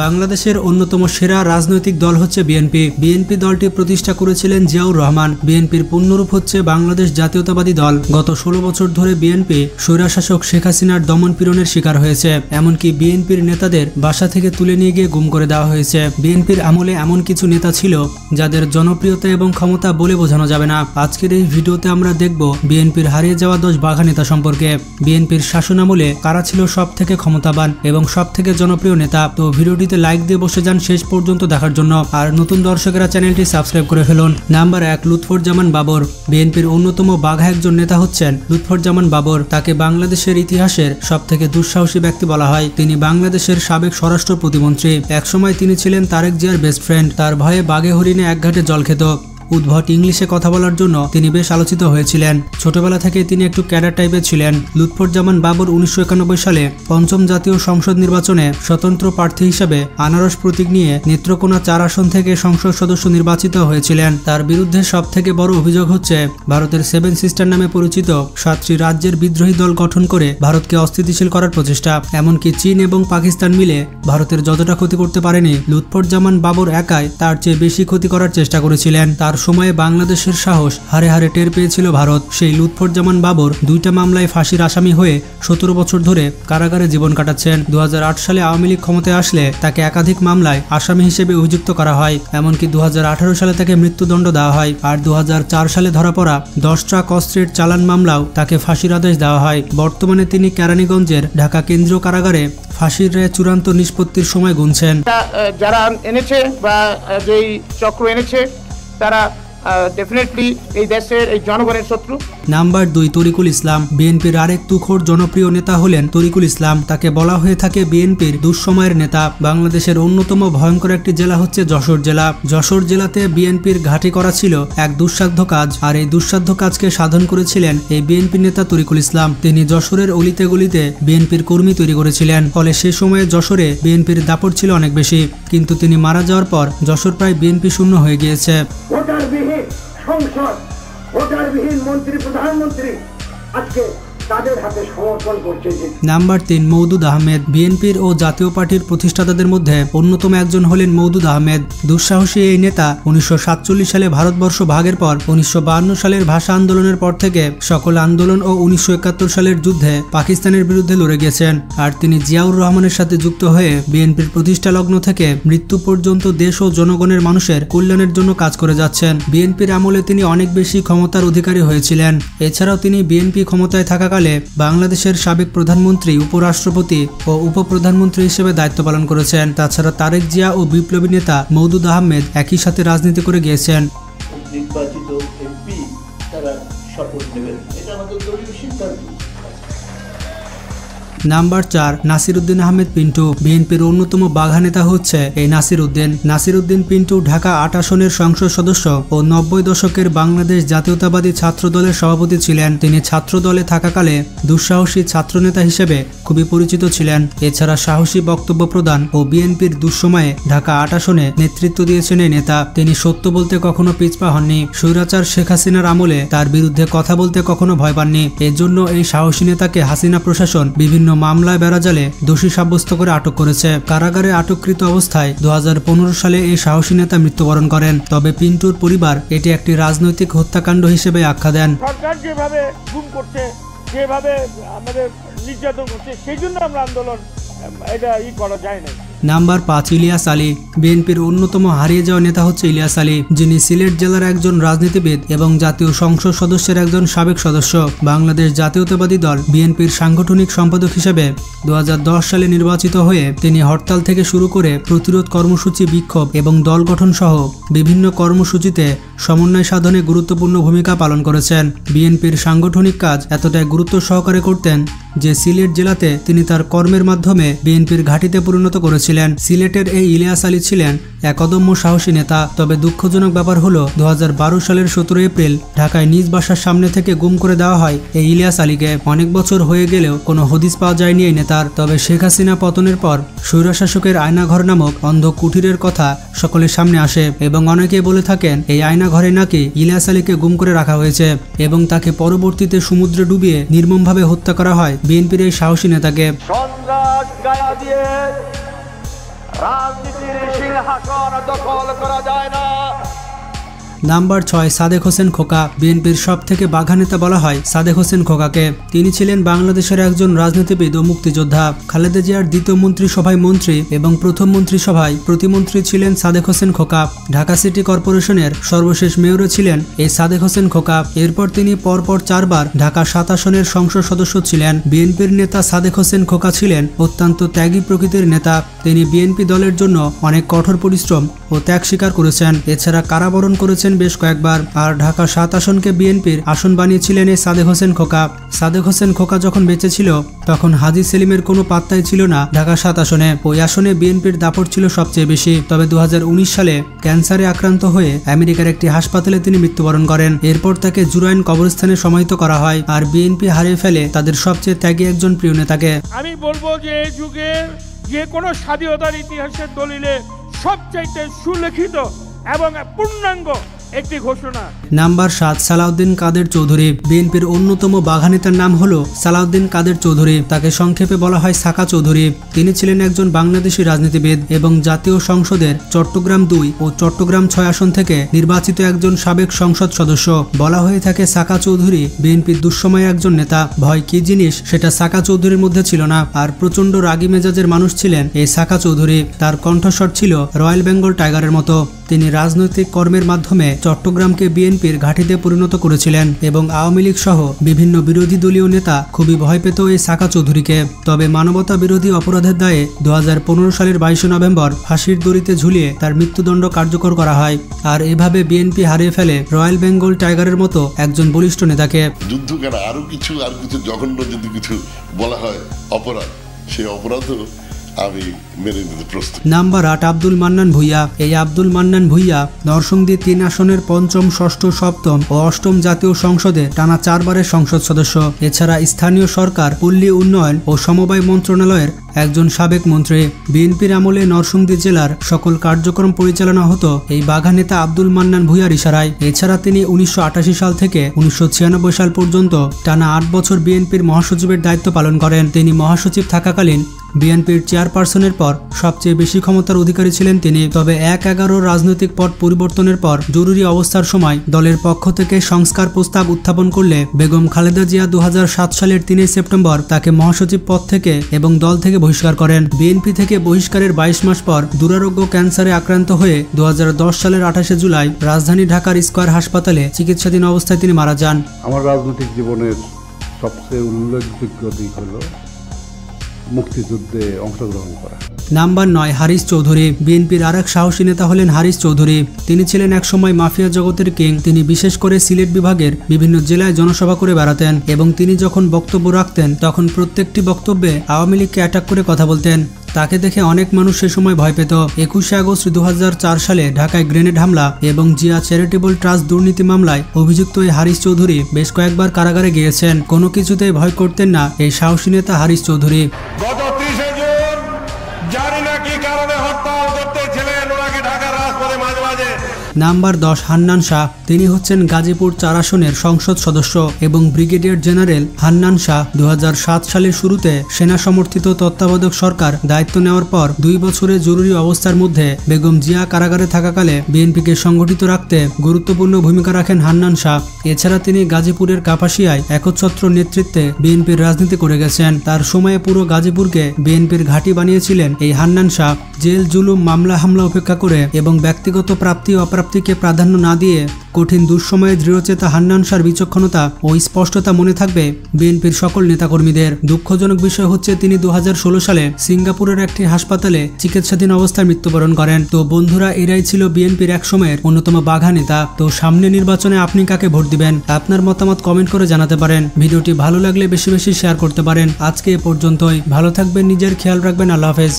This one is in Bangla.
বাংলাদেশের অন্যতম সেরা রাজনৈতিক দল হচ্ছে বিএনপি। বিএনপি দলটি প্রতিষ্ঠা করেছিলেন জিয়াউর রহমান। বিএনপির পূর্ণরূপ হচ্ছে বাংলাদেশ জাতীয়তাবাদী দল। গত 16 বছর ধরে বিএনপি স্বৈরশাসক শেখ হাসিনার দমন পীড়নের শিকার হয়েছে। এমনকি বিএনপির নেতাদের বাসা থেকে তুলে নিয়ে গিয়ে গুম করে দেওয়া হয়েছে। বিএনপির আমলে এমন কিছু নেতা ছিল যাদের জনপ্রিয়তা এবং ক্ষমতা বলে বোঝানো যাবে না। আজকের এই ভিডিওতে আমরা দেখব বিএনপির হারিয়ে যাওয়া 10 বাঘা নেতা সম্পর্কে। বিএনপির শাসনামলে কারা ছিল সব থেকে ক্ষমতাবান এবং সব থেকে জনপ্রিয় নেতা। তো ভিডিওটিতে লাইক দিয়ে বসে যান শেষ পর্যন্ত দেখার জন্য। আর নতুন দর্শকেরা চ্যানেলটি সাবস্ক্রাইব করে ফেলুন। নাম্বার 1, লুৎফুজ্জামান বাবর। বিএনপির অন্যতম বাঘা একজন নেতা হচ্ছেন লুৎফুজ্জামান বাবর। তাকে বাংলাদেশের ইতিহাসের সব থেকে দুঃসাহসী ব্যক্তি বলা হয়। তিনি বাংলাদেশের সাবেক স্বরাষ্ট্র প্রতিমন্ত্রী। একসময় তিনি ছিলেন তারেক জিয়ার বেস্ট ফ্রেন্ড। তার ভয়ে বাঘে হরিণে এক ঘাটে জল খেত। উদ্ভট ইংলিশে কথা বলার জন্য তিনি বেশ আলোচিত হয়েছিলেন। ছোটবেলা থেকে তিনি একটু ক্যাডার টাইপের ছিলেন। লুৎফুজ্জামান বাবর 1991 সালে পঞ্চম জাতীয় সংসদ নির্বাচনে স্বতন্ত্র প্রার্থী হিসেবে আনারস প্রতীক নিয়ে নেত্রকোনা 4 আসন থেকে সংসদ সদস্য নির্বাচিত হয়েছিলেন। তার বিরুদ্ধে সব থেকে বড় অভিযোগ হচ্ছে ভারতের 7 সিস্টার নামে পরিচিত 7টি রাজ্যের বিদ্রোহী দল গঠন করে ভারতকে অস্থিতিশীল করার প্রচেষ্টা। এমনকি চীন এবং পাকিস্তান মিলে ভারতের যতটা ক্ষতি করতে পারেনি, লুৎফুজ্জামান বাবর একাই তার চেয়ে বেশি ক্ষতি করার চেষ্টা করেছিলেন। তার সময়ে বাংলাদেশের সাহস হারে হারে টের পেয়েছিল ভারত। সেই লুৎফুজ্জামান বাবর 2টা মামলায় ফাঁসির আসামি হয়ে 17 বছর ধরে কারাগারে জীবন কাটাচ্ছেন। 2008 সালে আওয়ামী লীগ ক্ষমতায় আসলে তাকে একাধিক মামলায় আসামি হিসেবে অভিযুক্ত করা হয়। এমনকি 2018 সালে তাকে মৃত্যুদণ্ড দেওয়া হয়। আর 2004 সালে ধরা পড়া 10 ট্রাক অস্ত্রের চালান মামলাও তাকে ফাঁসির আদেশ দেওয়া হয়। বর্তমানে তিনি কেরানীগঞ্জের ঢাকা কেন্দ্রীয় কারাগারে ফাঁসির রায় চূড়ান্ত নিষ্পত্তির সময় গুনছেন। যারা এনেছে বা যেই চক্র এনেছে তারা ডেফিনেটলি এই দেশের এই জনগণের শত্রু। নাম্বার 2, তরিকুল ইসলাম। বিএনপির আরেক তুখোর জনপ্রিয় নেতা হলেন তরিকুল ইসলাম। তাকে বলা হয়ে থাকে বিএনপির দুঃসময়ের নেতা। বাংলাদেশের অন্যতম ভয়ঙ্কর একটি জেলা হচ্ছে যশোর জেলা। যশোর জেলাতে বিএনপির ঘাঁটি করা ছিল এক দুঃসাধ্য কাজ। আর এই দুঃসাধ্য কাজকে সাধন করেছিলেন এই বিএনপি নেতা তরিকুল ইসলাম। তিনি যশোরের অলিতে গলিতে বিএনপির কর্মী তৈরি করেছিলেন। ফলে সে সময়ে যশোরে বিএনপির দাপট ছিল অনেক বেশি। কিন্তু তিনি মারা যাওয়ার পর যশোর প্রায় বিএনপি শূন্য হয়ে গিয়েছে। সংসদ, ভোটারবিহীন মন্ত্রী, প্রধানমন্ত্রী আজকে তাদের হাতে সমর্পণ করছে। নাম্বার 3, মওদুদ আহমেদ। বিএনপির ও জাতীয় পার্টির প্রতিষ্ঠাতাদের মধ্যে অন্যতম একজন হলেন মওদুদ আহমেদ। দুঃসাহসী এই নেতা 1947 সালে ভারতবর্ষ ভাগের পর 1952 সালের ভাষা আন্দোলনের পর থেকে সকল আন্দোলন ও 1971 সালের যুদ্ধে পাকিস্তানের বিরুদ্ধে লড়ে গেছেন। আর তিনি জিয়াউর রহমানের সাথে যুক্ত হয়ে বিএনপির প্রতিষ্ঠা লগ্ন থেকে মৃত্যু পর্যন্ত দেশ ও জনগণের মানুষের কল্যাণের জন্য কাজ করে যাচ্ছেন। বিএনপির আমলে তিনি অনেক বেশি ক্ষমতার অধিকারী হয়েছিলেন। এছাড়াও তিনি বিএনপি ক্ষমতায় থাকাকালে বাংলাদেশের সাবেক প্রধানমন্ত্রী, উপরাষ্ট্রপতি ও উপপ্রধানমন্ত্রী হিসেবে দায়িত্ব পালন করেছেন। তাছাড়া তারেক জিয়া ও বিপ্লবী নেতা মওদুদ আহমেদ একই সাথে রাজনীতি করে গিয়েছেন। নির্বাচিত এমপি তারা শপথ নেবেন, এটা আমাদের দলীয় সিদ্ধান্ত। নাম্বার 4, নাসিরউদ্দিন আহমেদ পিন্টু। বিএনপির অন্যতম বাঘা নেতা হচ্ছে এই নাসিরউদ্দিন পিন্টু ঢাকা 8 আসনের সংসদ সদস্য ও 90 দশকের বাংলাদেশ জাতীয়তাবাদী ছাত্র দলের সভাপতি ছিলেন। তিনি ছাত্র দলে থাকাকালে দুঃসাহসী ছাত্রনেতা হিসেবে খুবই পরিচিত ছিলেন। এছাড়া সাহসী বক্তব্য প্রদান ও বিএনপির দুঃসময়ে ঢাকা 8 আসনে নেতৃত্ব দিয়েছেন এই নেতা। তিনি সত্য বলতে কখনো পিছপা হননি। স্বৈরাচার শেখ হাসিনার আমলে তার বিরুদ্ধে কথা বলতে কখনো ভয় পাননি। এজন্য এই সাহসী নেতাকে হাসিনা প্রশাসন বিভিন্ন মামলায় বেড়াজালে দোষী সাব্যস্ত করে আটক করেছে। কারাগারে আটককৃত অবস্থায় 2015 সালে এই সাহসী নেতা মৃত্যুবরণ করেন। তবে পিন্টুর পরিবার এটি একটি রাজনৈতিক হত্যাকাণ্ড হিসেবে আখ্যা দেন। সরকার যেভাবে গুম করছে, যেভাবে আমাদের নির্যাতন করছে, সেই জন্য আমরা আন্দোলন এটা করা যায় না। নাম্বার 5, ইলিয়াস আলী। বিএনপির অন্যতম হারিয়ে যাওয়া নেতা হচ্ছে ইলিয়াস আলী, যিনি সিলেট জেলার একজন রাজনীতিবিদ এবং জাতীয় সংসদ সদস্যের একজন সাবেক সদস্য। বাংলাদেশ জাতীয়তাবাদী দল বিএনপির সাংগঠনিক সম্পাদক হিসেবে 2010 সালে নির্বাচিত হয়ে তিনি হরতাল থেকে শুরু করে প্রতিরোধ কর্মসূচি, বিক্ষোভ এবং দল গঠন সহ বিভিন্ন কর্মসূচিতে সমন্বয় সাধনে গুরুত্বপূর্ণ ভূমিকা পালন করেছেন। বিএনপির সাংগঠনিক কাজ এতটাই গুরুত্ব সহকারে করতেন যে সিলেট জেলাতে তিনি তার কর্মের মাধ্যমে বিএনপির ঘাঁটিতে পরিণত করেছিলেন। সিলেটের এই ইলিয়াস আলী ছিলেন এক অদম্য সাহসী নেতা। তবে দুঃখজনক ব্যাপার হলো 2012 সালের 17 এপ্রিল ঢাকায় নিজ বাসার সামনে থেকে গুম করে দেওয়া হয় এই ইলিয়াস আলীকে। অনেক বছর হয়ে গেলেও কোনো হদিস পাওয়া যায়নি এই নেতার। তবে শেখ হাসিনা পতনের পর স্বৈরশাসকের আয়নাঘর নামক অন্ধ কুঠিরের কথা সকলের সামনে আসে এবং অনেকে বলে থাকেন এই আয়নাঘরে নাকি ইলিয়াস আলীকে গুম করে রাখা হয়েছে এবং তাকে পরবর্তীতে সমুদ্রে ডুবিয়ে নির্মমভাবে হত্যা করা হয় বিএনপির এই সাহসী নেতাকে। রাজনীতির সিংহাসন দখল করা যায় না। নাম্বার 6 সাদেক হোসেন খোকা। বিএনপির সব থেকে বাঘা নেতা বলা হয় সাদেক হোসেন খোকাকে। তিনি ছিলেন বাংলাদেশের একজন রাজনীতিবিদ ও মুক্তিযোদ্ধা। খালেদা জিয়ার দ্বিতীয় মন্ত্রিসভায় মন্ত্রী এবং প্রথম মন্ত্রিসভায় প্রতিমন্ত্রী ছিলেন সাদেক হোসেন খোকা। ঢাকা সিটি কর্পোরেশনের সর্বশেষ মেয়রও ছিলেন এই সাদেক হোসেন খোকা। এরপর তিনি পরপর 4 বার ঢাকা 7 আসনের সংসদ সদস্য ছিলেন। বিএনপির নেতা সাদেক হোসেন খোকা ছিলেন অত্যন্ত ত্যাগী প্রকৃতির নেতা। তিনি বিএনপি দলের জন্য অনেক কঠোর পরিশ্রম ও ত্যাগ স্বীকার করেছেন। এছাড়া কারাবরণ করেছেন বেশ কয়েকবার। আর ঢাকা 7 আসনকে বিএনপির আসন বানিয়েছিলেন এই সাদেক হোসেন খোকা। সাদেক হোসেন খোকা যখন বেঁচে ছিল তখন হাজী সেলিমের কোনো পাত্তাই ছিল না ঢাকা 7 আসনে। ওই আসনে বিএনপির দাপট ছিল সবচেয়ে বেশি। তবে 2019 সালে ক্যান্সারে আক্রান্ত হয়ে আমেরিকার একটি হাসপাতালে তিনি মৃত্যুবরণ করেন। এরপর তাকে জুরাইন কবরস্থানে সমাহিত করা হয়। আর বিএনপি হারিয়ে ফেলে তাদের সবচেয়ে ত্যাগী একজন প্রিয় নেতাকে। আমি বলবো যে এই যুগের যে কোনো স্বাধীনতার ইতিহাসের দলিলে সবচাইতে সুলিখিত এবং পূর্ণাঙ্গ একটি ঘোষণা। নাম্বার 7 সালাউদ্দিন কাদের চৌধুরী। বিএনপির অন্যতম বাঘা নেতার নাম হলো সালাউদ্দিন কাদের চৌধুরী। তাকে সংক্ষেপে বলা হয় সাকা চৌধুরী। তিনি ছিলেন একজন বাংলাদেশি রাজনীতিবিদ এবং জাতীয় সংসদের চট্টগ্রাম 2 ও চট্টগ্রাম 6 আসন থেকে নির্বাচিত একজন সাবেক সংসদ সদস্য। বলা হয়ে থাকে সাকা চৌধুরী বিএনপির দুঃসময়ের একজন নেতা। ভয় কি জিনিস সেটা সাকা চৌধুরীর মধ্যে ছিল না। আর প্রচন্ড রাগী মেজাজের মানুষ ছিলেন এই সাকা চৌধুরী। তার কণ্ঠস্বর ছিল রয়্যাল বেঙ্গল টাইগারের মতো। তিনি রাজনৈতিক কর্মের মাধ্যমে চট্টগ্রামকে বিএনপির ঘাঁটিতে পরিণত করেছিলেন এবং আওয়ামী লীগ সহ বিভিন্ন বিরোধী দলীয় নেতা খুবই ভয় পেত এই সাকা চৌধুরীকে। তবে মানবতা বিরোধী অপরাধের দায়ে 2015 সালের 22 নভেম্বর ফাঁসির দড়িতে ঝুলিয়ে তার মৃত্যুদণ্ড কার্যকর করা হয়। আর এভাবে বিএনপি হারিয়ে ফেলে রয়্যাল বেঙ্গল টাইগারের মতো একজন বলিষ্ঠ নেতাকে। যুদ্ধ কেন আরো কিছু জঘন্য যদি কিছু বলা হয় অপরাধ, সেই অপরাধও আমি মেনে নিতে প্রস্তুত। নাম্বার 8 আব্দুল মান্নান ভূঁইয়া। এই আব্দুল মান্নান ভূঁইয়া নরসিংদী 3 আসনের 5ম, 6ম, 7ম ও 8ম জাতীয় সংসদে টানা 4 বারের সংসদ সদস্য। এছাড়া স্থানীয় সরকার, পল্লী উন্নয়ন ও সমবায় মন্ত্রণালয়ের একজন সাবেক মন্ত্রী। বিএনপির আমলে নরসিংদী জেলার সকল কার্যক্রম পরিচালনা হতো এই বাঘা নেতা আব্দুল মান্নান ভূঁইয়ার ইশারায়। এছাড়া তিনি 1988 সাল থেকে 1996 সাল পর্যন্ত টানা 8 বছর বিএনপির মহাসচিবের দায়িত্ব পালন করেন। তিনি মহাসচিব থাকাকালীন বিএনপির চেয়ারপারসনের পর সবচেয়ে বেশি ক্ষমতার অধিকারী ছিলেন তিনি। তবে 1/11 রাজনৈতিক পট পরিবর্তনের পর জরুরি অবস্থার সময় দলের পক্ষ থেকে সংস্কার প্রস্তাব উত্থাপন করলে বেগম খালেদা জিয়া 2007 সালের 3 সেপ্টেম্বর তাকে মহাসচিব পদ থেকে এবং দল থেকে বহিষ্কার করেন। বিএনপি থেকে বহিষ্কারের 22 মাস পর দুরারোগ্য ক্যান্সারে আক্রান্ত হয়ে 2010 সালের 28 জুলাই রাজধানী ঢাকার স্কয়ার হাসপাতালে চিকিৎসাধীন অবস্থায় তিনি মারা যান। আমার রাজনৈতিক জীবনের সবচেয়ে উল্লেখযোগ্য দিক হলো মুক্তিযুদ্ধে অংশগ্রহণ করা। নাম্বার 9 হারিস চৌধুরী। বিএনপির আরেক সাহসী নেতা হলেন হারিস চৌধুরী। তিনি ছিলেন একসময় মাফিয়া জগতের কিং। তিনি বিশেষ করে সিলেট বিভাগের বিভিন্ন জেলায় জনসভা করে বেড়াতেন এবং তিনি যখন বক্তব্য রাখতেন তখন প্রত্যেকটি বক্তব্যে আওয়ামী লীগকে অ্যাটাক করে কথা বলতেন। তাকে দেখে অনেক মানুষ সে সময় ভয় পেত। 21 আগস্ট 2004 সালে ঢাকায় গ্রেনেড হামলা এবং জিয়া চ্যারিটেবল ট্রাস্ট দুর্নীতি মামলায় অভিযুক্ত এই হারিস চৌধুরী বেশ কয়েকবার কারাগারে গিয়েছেন। কোনো কিছুতেই ভয় করতেন না এই সাহসী নেতা হারিস চৌধুরী। গত 30 জুন জানি না কি কারণে হরতাল করতেছিলেন, ওনাকে ঢাকার রাজপথে মাঝে মাঝে। নাম্বার 10 হান্নান শাহ। তিনি হচ্ছেন গাজীপুর 4 আসনের সংসদ সদস্য এবং ব্রিগেডিয়ার জেনারেল হান্নান শাহ 2007 সালের শুরুতে সেনা সমর্থিত তত্ত্বাবধায়ক সরকার দায়িত্ব নেওয়ার পর 2 বছরের জরুরি অবস্থার মধ্যে বেগম জিয়া কারাগারে থাকাকালে বিএনপিকে সংগঠিত রাখতে গুরুত্বপূর্ণ ভূমিকা রাখেন হান্নান শাহ। এছাড়া তিনি গাজীপুরের কাপাসিয়ায় একচ্ছত্র নেতৃত্বে বিএনপির রাজনীতি করে গেছেন। তার সময়ে পুরো গাজীপুরকে বিএনপির ঘাঁটি বানিয়েছিলেন এই হান্নান শাহ। জেল, জুলুম, মামলা হামলা উপেক্ষা করে এবং ব্যক্তিগত প্রাপ্তি অপ্রাপ্তিকে প্রাধান্য না দিয়ে কঠিন দুঃসময়ে দৃঢ়চেতা হান্নান শাহর বিচক্ষণতা ও স্পষ্টতা মনে থাকবে বিএনপির সকল নেতাকর্মীদের। দুঃখজনক বিষয় হচ্ছে তিনি 2016 সালে সিঙ্গাপুরের একটি হাসপাতালে চিকিৎসাধীন অবস্থায় মৃত্যুবরণ করেন। তো বন্ধুরা, এরাই ছিল বিএনপির এক সময়ের অন্যতম বাঘা নেতা। তো সামনে নির্বাচনে আপনি কাকে ভোট দিবেন? আপনার মতামত কমেন্ট করে জানাতে পারেন। ভিডিওটি ভালো লাগলে বেশি বেশি শেয়ার করতে পারেন। আজকে এ পর্যন্তই। ভালো থাকবেন, নিজের খেয়াল রাখবেন। আল্লাহ হাফেজ।